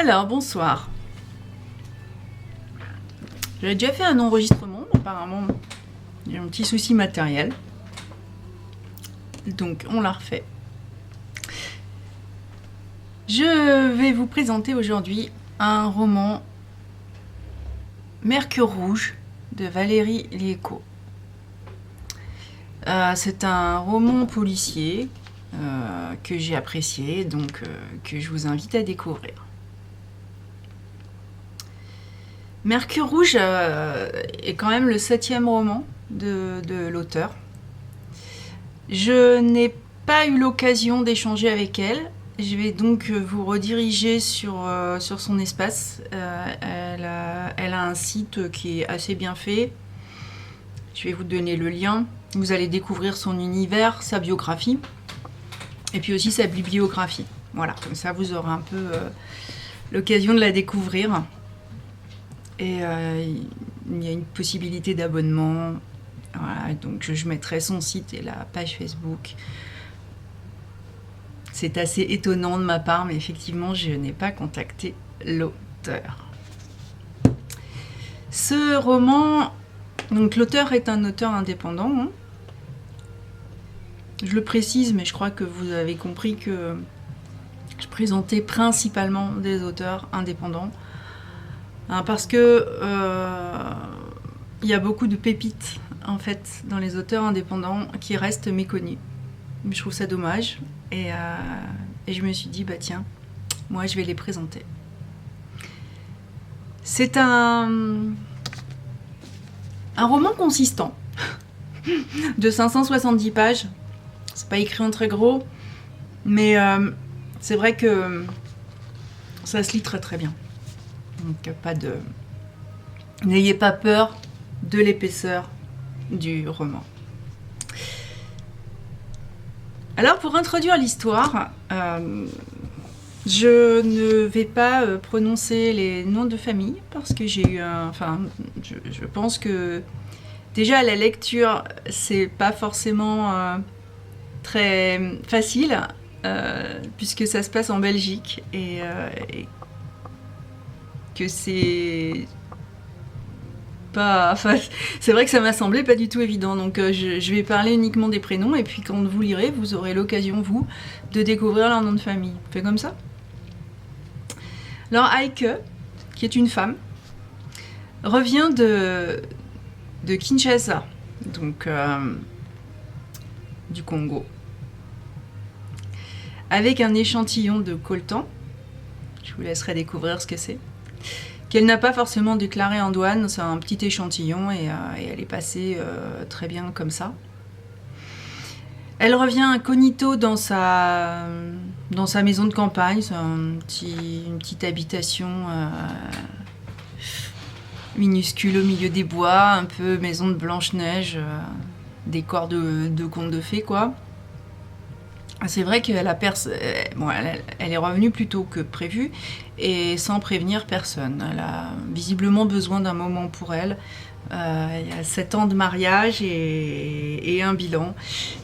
Alors, bonsoir. J'avais déjà fait un enregistrement, apparemment il y a un petit souci matériel. Donc on l'a refait. Je vais vous présenter aujourd'hui un roman Mercure rouge de Valérie Léco. C'est un roman policier que j'ai apprécié, donc que je vous invite à découvrir. Mercure rouge est quand même le 7e roman de l'auteur. Je n'ai pas eu l'occasion d'échanger avec elle. Je vais donc vous rediriger sur son espace. Elle a un site qui est assez bien fait. Je vais vous donner le lien. Vous allez découvrir son univers, sa biographie, et puis aussi sa bibliographie. Voilà, comme ça vous aurez un peu l'occasion de la découvrir. Et il y a une possibilité d'abonnement. Voilà, donc je mettrai son site et la page Facebook. C'est assez étonnant de ma part, mais effectivement, je n'ai pas contacté l'auteur. Ce roman, donc l'auteur est un auteur indépendant. Hein. Je le précise, mais je crois que vous avez compris que je présentais principalement des auteurs indépendants. Hein, parce que il y a beaucoup de pépites en fait dans les auteurs indépendants qui restent méconnus. Je trouve ça dommage et je me suis dit bah tiens, moi je vais les présenter. C'est un roman consistant de 570 pages. C'est pas écrit en très gros, mais c'est vrai que ça se lit très très bien. Donc n'ayez pas peur de l'épaisseur du roman. Alors pour introduire l'histoire, je ne vais pas prononcer les noms de famille parce que j'ai eu je pense que déjà à la lecture c'est pas forcément très facile puisque ça se passe en Belgique et que c'est pas... Enfin, c'est vrai que ça m'a semblé pas du tout évident, donc je vais parler uniquement des prénoms, et puis quand vous lirez, vous aurez l'occasion, vous, de découvrir leur nom de famille. On fait comme ça. Alors, Heike, qui est une femme, revient de Kinshasa, donc du Congo, avec un échantillon de coltan. Je vous laisserai découvrir ce que c'est. Qu'elle n'a pas forcément déclaré en douane, c'est un petit échantillon et elle est passée très bien comme ça. Elle revient incognito dans sa maison de campagne, c'est une petite habitation minuscule au milieu des bois, un peu maison de Blanche-Neige, décor de contes de fées quoi. C'est vrai qu'elle elle est revenue plus tôt que prévu et sans prévenir personne. Elle a visiblement besoin d'un moment pour elle. Il y a 7 ans de mariage et un bilan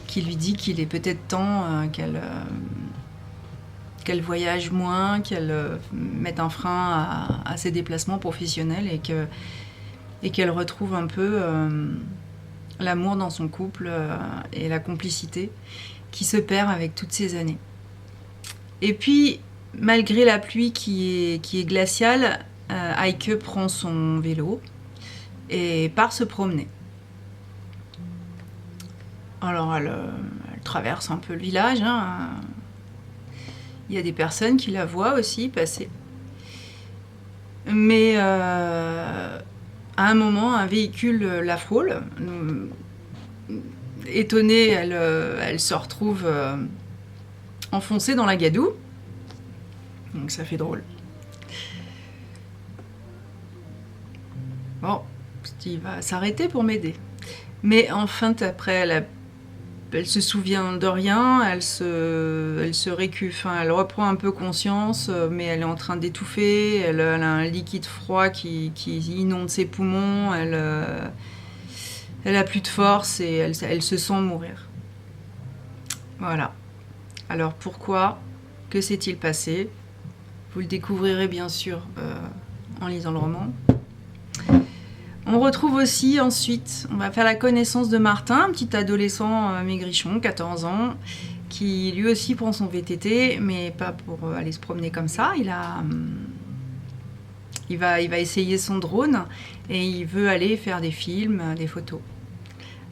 qui lui dit qu'il est peut-être temps qu'elle voyage moins, qu'elle mette un frein à ses déplacements professionnels et qu'elle retrouve un peu l'amour dans son couple et la complicité qui se perd avec toutes ces années. Et puis, malgré la pluie qui est glaciale, Heike prend son vélo et part se promener. Alors, elle traverse un peu le village. Hein. Il y a des personnes qui la voient aussi passer. Mais à un moment, un véhicule la frôle. Étonnée, elle se retrouve enfoncée dans la gadoue. Donc ça fait drôle. Bon, il va s'arrêter pour m'aider. Mais enfin, après, elle se souvient de rien, elle reprend un peu conscience, mais elle est en train d'étouffer, elle a un liquide froid qui inonde ses poumons, elle a plus de force et elle se sent mourir. Voilà. Alors pourquoi? Que s'est-il passé? Vous le découvrirez bien sûr en lisant le roman. On retrouve aussi ensuite, on va faire la connaissance de Martin, un petit adolescent maigrichon, 14 ans, qui lui aussi prend son VTT, mais pas pour aller se promener comme ça. Il va essayer son drone et il veut aller faire des films, des photos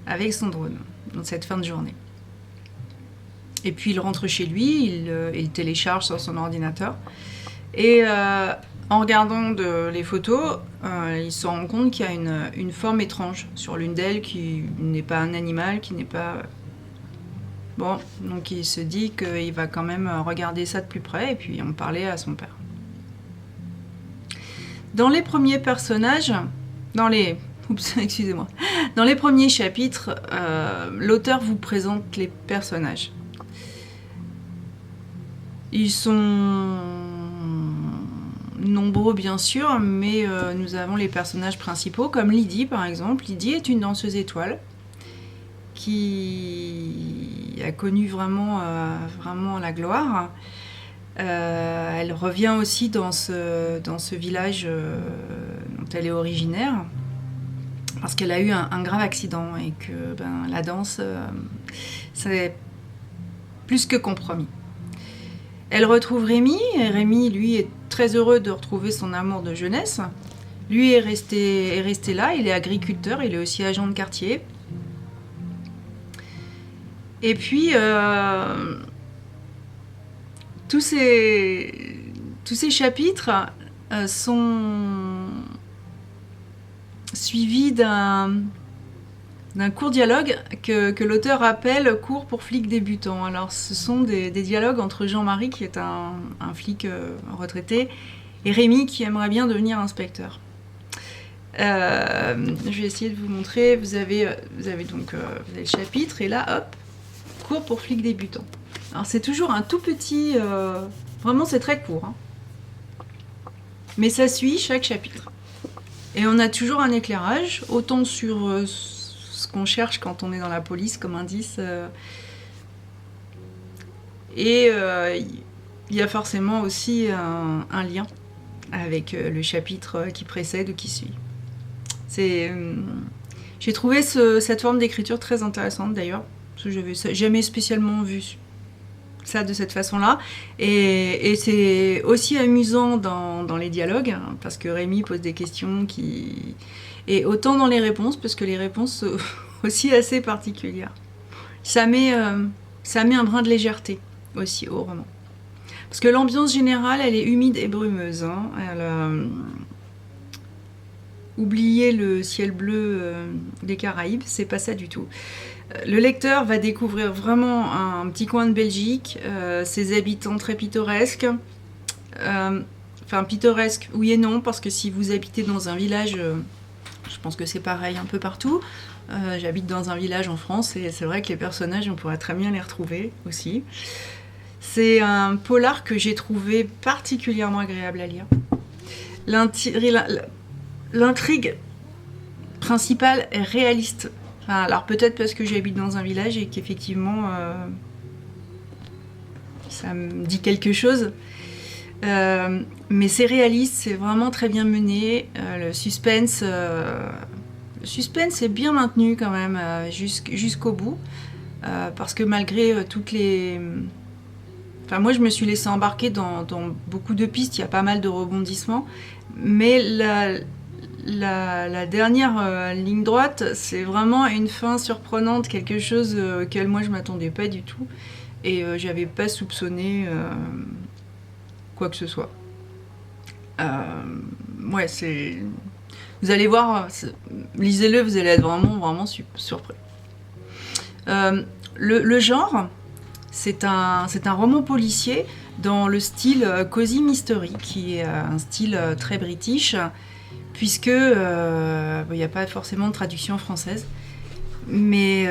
avec son drone dans cette fin de journée. Et puis il rentre chez lui, il télécharge sur son ordinateur. Et en regardant les photos, il se rend compte qu'il y a une forme étrange sur l'une d'elles qui n'est pas un animal, qui n'est pas... Bon, donc il se dit qu'il va quand même regarder ça de plus près et puis en parler à son père. Dans les premiers personnages, dans les premiers chapitres, l'auteur vous présente les personnages. Ils sont nombreux bien sûr, mais nous avons les personnages principaux, comme Lydie par exemple. Lydie est une danseuse étoile qui a connu vraiment la gloire. Elle revient aussi dans ce village dont elle est originaire, parce qu'elle a eu un grave accident et que la danse, c'est plus que compromis. Elle retrouve Rémi, et Rémi, lui, est très heureux de retrouver son amour de jeunesse. Lui est resté là, il est agriculteur, il est aussi agent de quartier. Et puis, tous ces chapitres sont suivis d'un court dialogue que l'auteur appelle « Cours pour flics débutants ». Alors, ce sont des dialogues entre Jean-Marie, qui est un flic retraité, et Rémi, qui aimerait bien devenir inspecteur. Je vais essayer de vous montrer. Vous avez le chapitre, et là, hop, « Cours pour flics débutants ». Alors, c'est toujours un tout petit... vraiment, c'est très court. Hein. Mais ça suit chaque chapitre. Et on a toujours un éclairage, autant sur... ce qu'on cherche quand on est dans la police comme indice. Et il y a forcément aussi un lien avec le chapitre qui précède ou qui suit. J'ai trouvé cette forme d'écriture très intéressante d'ailleurs, parce que je n'avais jamais spécialement vu ça de cette façon-là. Et c'est aussi amusant dans les dialogues, hein, parce que Rémi pose des questions qui... Et autant dans les réponses, parce que les réponses sont aussi assez particulières. Ça met un brin de légèreté aussi au roman. Parce que l'ambiance générale, elle est humide et brumeuse. Hein. Oubliez le ciel bleu des Caraïbes, c'est pas ça du tout. Le lecteur va découvrir vraiment un petit coin de Belgique, ses habitants très pittoresques. Enfin, pittoresques, oui et non, parce que si vous habitez dans un village... je pense que c'est pareil un peu partout. J'habite dans un village en France et c'est vrai que les personnages, on pourrait très bien les retrouver aussi. C'est un polar que j'ai trouvé particulièrement agréable à lire. L'intrigue principale est réaliste. Enfin, alors peut-être parce que j'habite dans un village et qu'effectivement ça me dit quelque chose. Mais c'est réaliste, c'est vraiment très bien mené. Le suspense est bien maintenu quand même jusqu'au bout. Parce que malgré toutes les... Enfin, moi, je me suis laissée embarquer dans beaucoup de pistes. Il y a pas mal de rebondissements. Mais la dernière ligne droite, c'est vraiment une fin surprenante, quelque chose auquel moi, je ne m'attendais pas du tout. Et j'avais pas soupçonné... quoi que ce soit. Ouais, c'est... Vous allez voir, lisez-le, vous allez être vraiment surpris. Le genre, c'est un roman policier dans le style Cozy Mystery, qui est un style très british, puisque il n'y a pas forcément de traduction française. Mais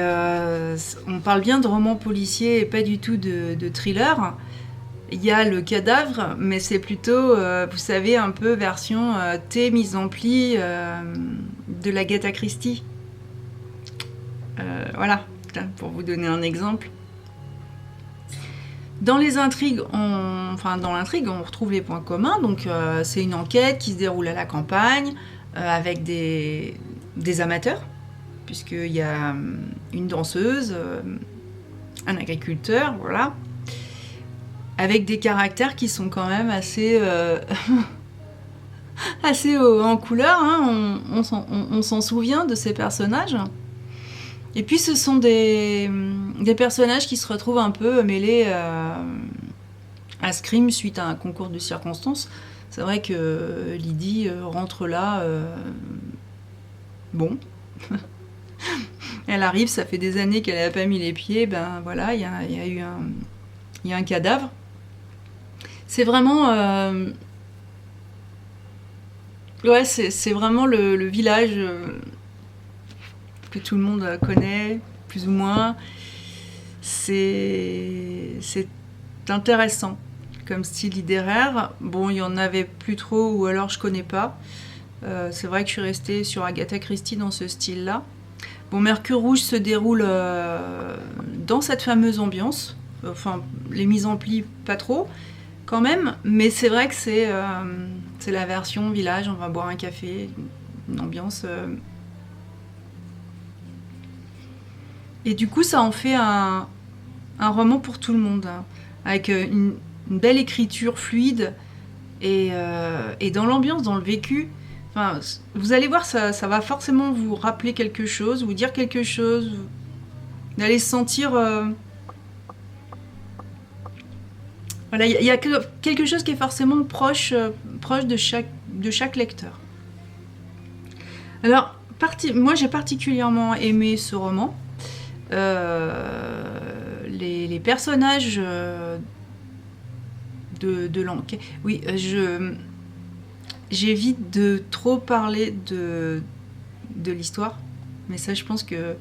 on parle bien de roman policier et pas du tout de thriller. Il y a le cadavre, mais c'est plutôt, vous savez, un peu version thé mise en pli de l'Agatha Christie. Voilà, pour vous donner un exemple. Dans les intrigues, dans l'intrigue, on retrouve les points communs. Donc, c'est une enquête qui se déroule à la campagne avec des amateurs, puisqu'il y a une danseuse, un agriculteur, voilà, avec des caractères qui sont quand même assez assez en couleur. Hein. On s'en souvient de ces personnages. Et puis ce sont des personnages qui se retrouvent un peu mêlés à ce crime suite à un concours de circonstances. C'est vrai que Lydie rentre là, bon. Elle arrive, ça fait des années qu'elle n'a pas mis les pieds, ben voilà, il y a eu un cadavre. C'est vraiment... ouais, c'est vraiment le village... que tout le monde connaît, plus ou moins. C'est intéressant comme style littéraire. Bon, il y en avait plus trop, ou alors je connais pas. C'est vrai que je suis restée sur Agatha Christie dans ce style-là. Bon, Mercure Rouge se déroule dans cette fameuse ambiance. Enfin, les mises en pli, pas trop, quand même. Mais c'est vrai que c'est la version village, on va boire un café, une ambiance... Et du coup, ça en fait un roman pour tout le monde, hein, avec une belle écriture fluide et dans l'ambiance, dans le vécu. Enfin, vous allez voir, ça va forcément vous rappeler quelque chose, vous dire quelque chose, vous allez sentir... Voilà, il y a quelque chose qui est forcément proche de chaque lecteur. Alors, moi j'ai particulièrement aimé ce roman. Les personnages de l'enquête. Oui, j'évite de trop parler de l'histoire, mais ça, je pense que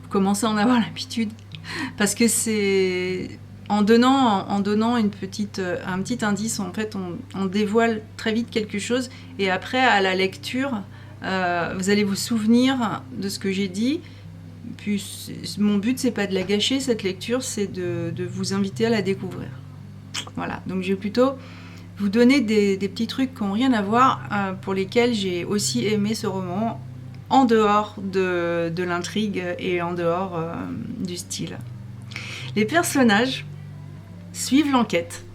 vous commencez à en avoir l'habitude, parce que c'est en donnant un petit indice, en fait, on dévoile très vite quelque chose, et après, à la lecture, vous allez vous souvenir de ce que j'ai dit. Puis mon but, c'est pas de la gâcher, cette lecture, c'est de vous inviter à la découvrir. Voilà, donc je vais plutôt vous donner des petits trucs qui n'ont rien à voir, pour lesquels j'ai aussi aimé ce roman, en dehors de l'intrigue et en dehors du style. Les personnages suivent l'enquête.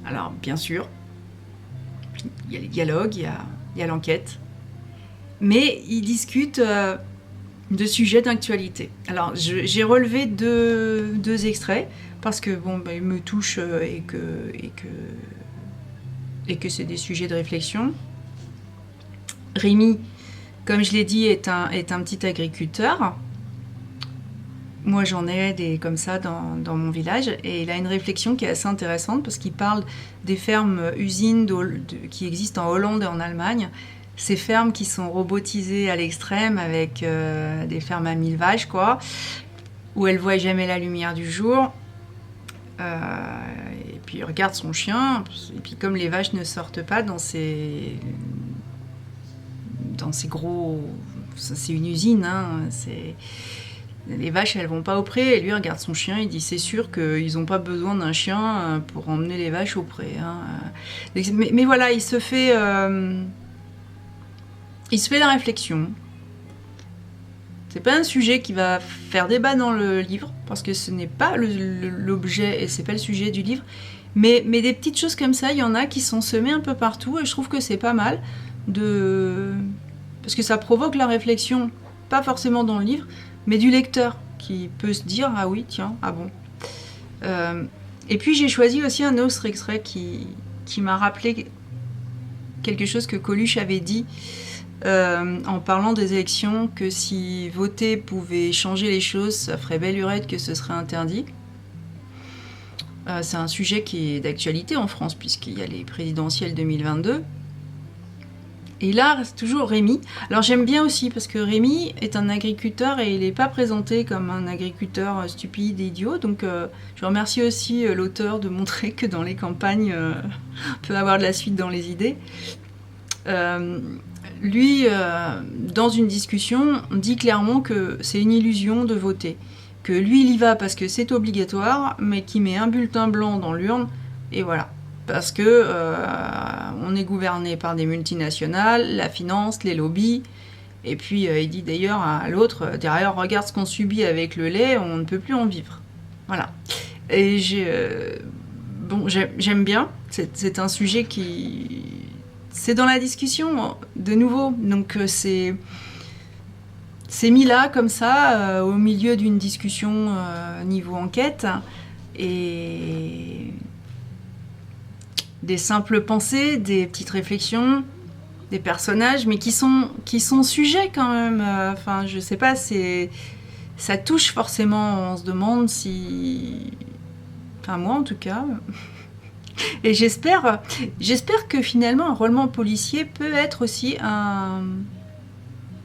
Alors, bien sûr, il y a les dialogues, il y a l'enquête, mais ils discutent... de sujets d'actualité. Alors, j'ai relevé deux extraits, parce que bon, ils me touchent et que c'est des sujets de réflexion. Rémi, comme je l'ai dit, est un petit agriculteur. Moi, j'en ai des comme ça dans mon village, et il a une réflexion qui est assez intéressante, parce qu'il parle des fermes-usines qui existent en Hollande et en Allemagne. Ces fermes qui sont robotisées à l'extrême, avec des fermes à 1000 vaches, quoi, où elle ne voit jamais la lumière du jour. Et puis il regarde son chien, et puis comme les vaches ne sortent pas dans ces gros... C'est une usine, hein, les vaches, elles vont pas au pré, et lui regarde son chien, il dit c'est sûr qu'ils n'ont pas besoin d'un chien pour emmener les vaches au pré. Hein. Mais voilà, il se fait la réflexion. C'est pas un sujet qui va faire débat dans le livre, parce que ce n'est pas l'objet et c'est pas le sujet du livre. Mais des petites choses comme ça, il y en a qui sont semées un peu partout, et je trouve que c'est pas mal parce que ça provoque la réflexion, pas forcément dans le livre, mais du lecteur qui peut se dire ah oui, tiens, ah bon. Et puis j'ai choisi aussi un autre extrait qui m'a rappelé quelque chose que Coluche avait dit en parlant des élections, que si voter pouvait changer les choses, ça ferait belle lurette que ce serait interdit. C'est un sujet qui est d'actualité en France, puisqu'il y a les présidentielles 2022. Et là, c'est toujours Rémi. Alors j'aime bien aussi, parce que Rémi est un agriculteur, et il n'est pas présenté comme un agriculteur stupide et idiot. Donc je remercie aussi l'auteur de montrer que dans les campagnes, on peut avoir de la suite dans les idées. Lui, dans une discussion, dit clairement que c'est une illusion de voter, que lui il y va parce que c'est obligatoire, mais qui met un bulletin blanc dans l'urne, et voilà. Parce que on est gouverné par des multinationales, la finance, les lobbies, et puis il dit d'ailleurs à l'autre, derrière, regarde ce qu'on subit avec le lait, on ne peut plus en vivre. Voilà. Et j'aime bien, c'est un sujet qui... C'est dans la discussion, de nouveau, donc c'est mis là, comme ça, au milieu d'une discussion niveau enquête, et des simples pensées, des petites réflexions, des personnages, mais qui sont sujets quand même. Enfin, je sais pas, ça touche forcément, on se demande si... Enfin, moi en tout cas... Et j'espère que finalement un roman policier peut être aussi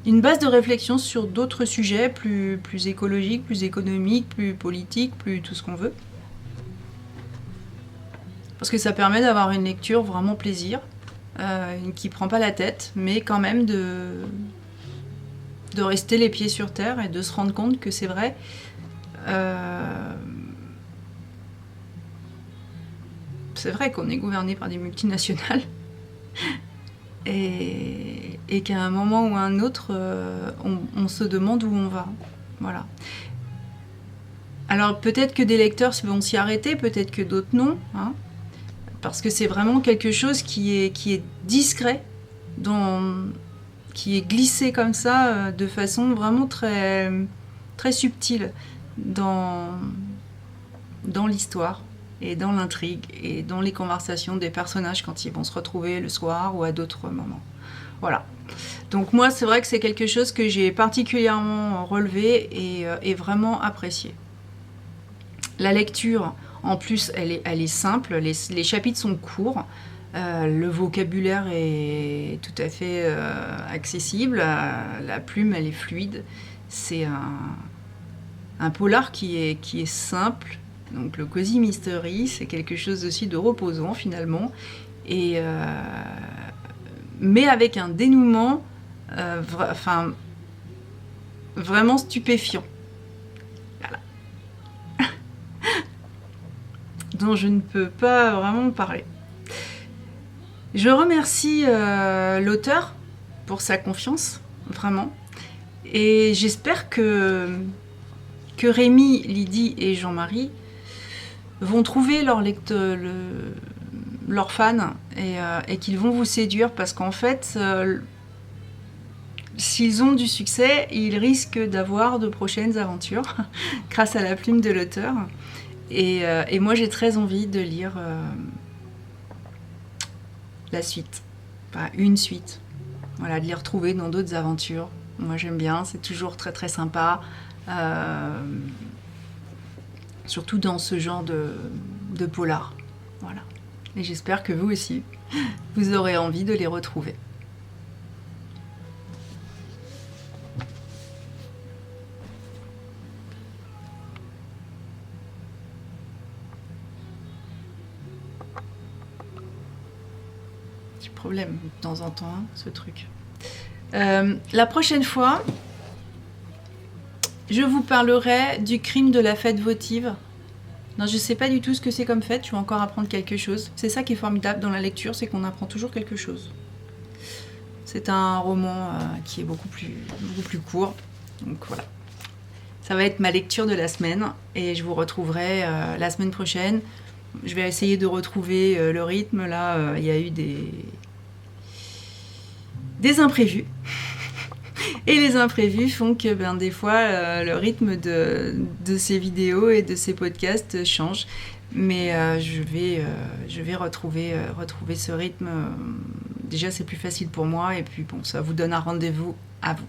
une base de réflexion sur d'autres sujets plus écologiques, plus économiques, plus politiques, plus tout ce qu'on veut. Parce que ça permet d'avoir une lecture vraiment plaisir, qui prend pas la tête, mais quand même de rester les pieds sur terre et de se rendre compte que c'est vrai. C'est vrai qu'on est gouverné par des multinationales et qu'à un moment ou à un autre, on se demande où on va. Voilà. Alors peut-être que des lecteurs vont s'y arrêter, peut-être que d'autres non, hein, parce que c'est vraiment quelque chose qui est discret, qui est glissé comme ça, de façon vraiment très, très subtile dans l'histoire. Et dans l'intrigue, et dans les conversations des personnages quand ils vont se retrouver le soir ou à d'autres moments. Voilà. Donc moi, c'est vrai que c'est quelque chose que j'ai particulièrement relevé et vraiment apprécié. La lecture, en plus, elle est simple, les chapitres sont courts, le vocabulaire est tout à fait accessible, la plume, elle est fluide. C'est un polar qui est simple. Donc le cozy mystery, c'est quelque chose aussi de reposant finalement, mais avec un dénouement vraiment stupéfiant. Voilà. Dont je ne peux pas vraiment parler. Je remercie l'auteur pour sa confiance, vraiment, et j'espère que Rémi, Lydie et Jean-Marie vont trouver leurs fans et qu'ils vont vous séduire, parce qu'en fait, s'ils ont du succès, ils risquent d'avoir de prochaines aventures grâce à la plume de l'auteur. Et moi, j'ai très envie de lire la suite, enfin une suite, voilà, de les retrouver dans d'autres aventures. Moi, j'aime bien, c'est toujours très très sympa. Surtout dans ce genre de polar. Voilà. Et j'espère que vous aussi, vous aurez envie de les retrouver. Petit problème de temps en temps, hein, ce truc. La prochaine fois, je vous parlerai du crime de la fête votive. Non, je ne sais pas du tout ce que c'est comme fête, je vais encore apprendre quelque chose. C'est ça qui est formidable dans la lecture, c'est qu'on apprend toujours quelque chose. C'est un roman qui est beaucoup plus court. Donc voilà. Ça va être ma lecture de la semaine et je vous retrouverai la semaine prochaine. Je vais essayer de retrouver le rythme. Là, il y a eu des imprévus. Et les imprévus font que des fois, le rythme de ces vidéos et de ces podcasts change. Mais je vais retrouver ce rythme. Déjà, c'est plus facile pour moi. Et puis, bon, ça vous donne un rendez-vous à vous.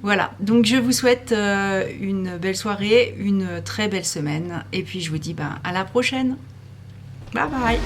Voilà, donc je vous souhaite une belle soirée, une très belle semaine. Et puis, je vous dis à la prochaine. Bye bye.